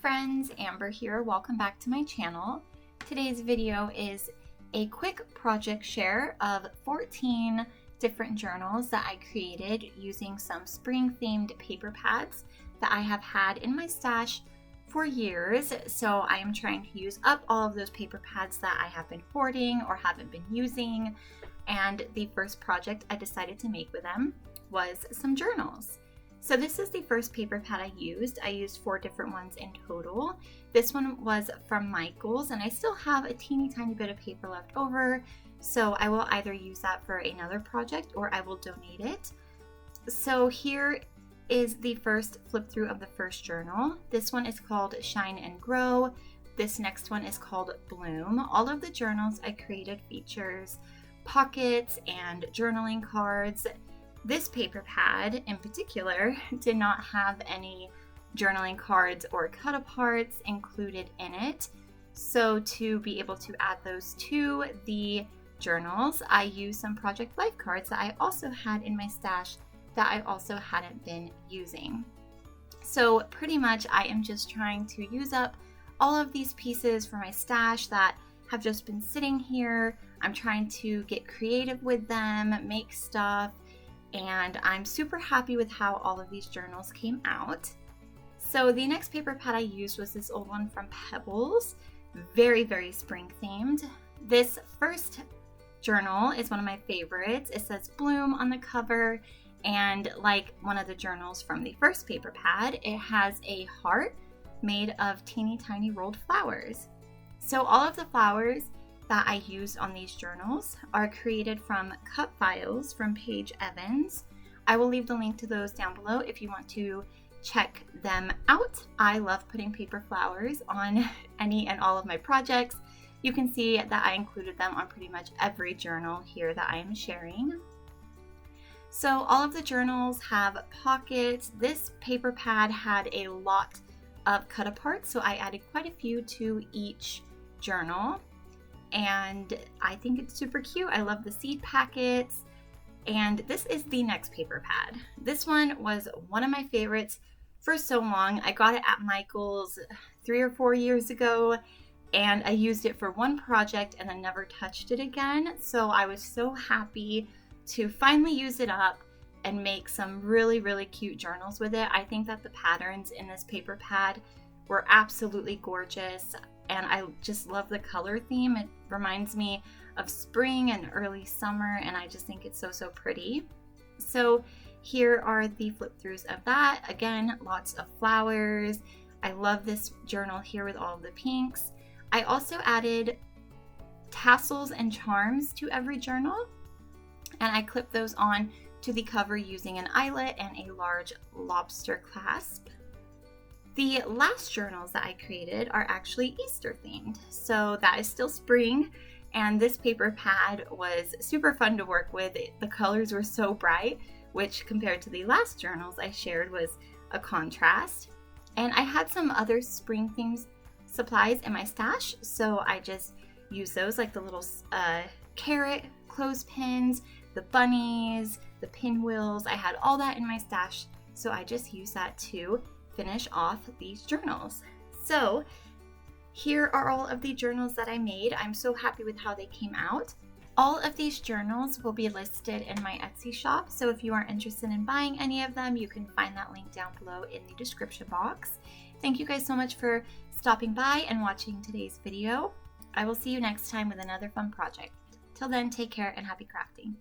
friends, Amber here. Welcome back to my channel. Today's video is a quick project share of 14 different journals that I created using some spring themed paper pads that I have had in my stash for years. So I am trying to use up all of those paper pads that I have been hoarding or haven't been using. And the first project I decided to make with them was some journals. So this is the first paper pad I used. I used 4 different ones in total. This one was from Michael's and I still have a teeny tiny bit of paper left over. So I will either use that for another project or I will donate it. So here is the first flip through of the first journal. This one is called Shine and Grow. This next one is called Bloom. All of the journals I created features pockets and journaling cards. This paper pad in particular did not have any journaling cards or cut aparts included in it. So to be able to add those to the journals, I used some Project Life cards that I also had in my stash that I also hadn't been using. So pretty much I am just trying to use up all of these pieces for my stash that have just been sitting here. I'm trying to get creative with them, make stuff, and I'm super happy with how all of these journals came out. So the next paper pad I used was this old one from Pebbles, very, very spring themed. This first journal is one of my favorites. It says Bloom on the cover, and like one of the journals from the first paper pad, it has a heart made of teeny tiny rolled flowers. So all of the flowers that I used on these journals are created from cut files from Paige. I will leave the link to those down below if you want to check them out. I love putting paper flowers on any and all of my projects. You can see that I included them on pretty much every journal here that I am sharing. So all of the journals have pockets. This paper pad had a lot of cut aparts, so I added quite a few to each journal. And I think it's super cute. I love the seed packets. And this is the next paper pad. This one was one of my favorites for so long. I got it at Michael's 3 or 4 years ago, and I used it for one project and then never touched it again. So I was so happy to finally use it up and make some really, really cute journals with it. I think that the patterns in this paper pad were absolutely gorgeous. And I just love the color theme. It reminds me of spring and early summer, and I just think it's so, so pretty. So here are the flip throughs of that. Again, lots of flowers. I love this journal here with all of the pinks. I also added tassels and charms to every journal, and I clipped those on to the cover using an eyelet and a large lobster clasp. The last journals that I created are actually Easter themed, so that is still spring, and this paper pad was super fun to work with. The colors were so bright, which compared to the last journals I shared was a contrast. And I had some other spring themed supplies in my stash, so I just used those, like the little carrot clothespins, the bunnies, the pinwheels. I had all that in my stash, so I just used that to finish off these journals. So here are all of the journals that I made. I'm so happy with how they came out. All of these journals will be listed in my Etsy shop, so if you are interested in buying any of them, you can find that link down below in the description box. Thank you guys so much for stopping by and watching today's video. I will see you next time with another fun project. Till then, take care and happy crafting.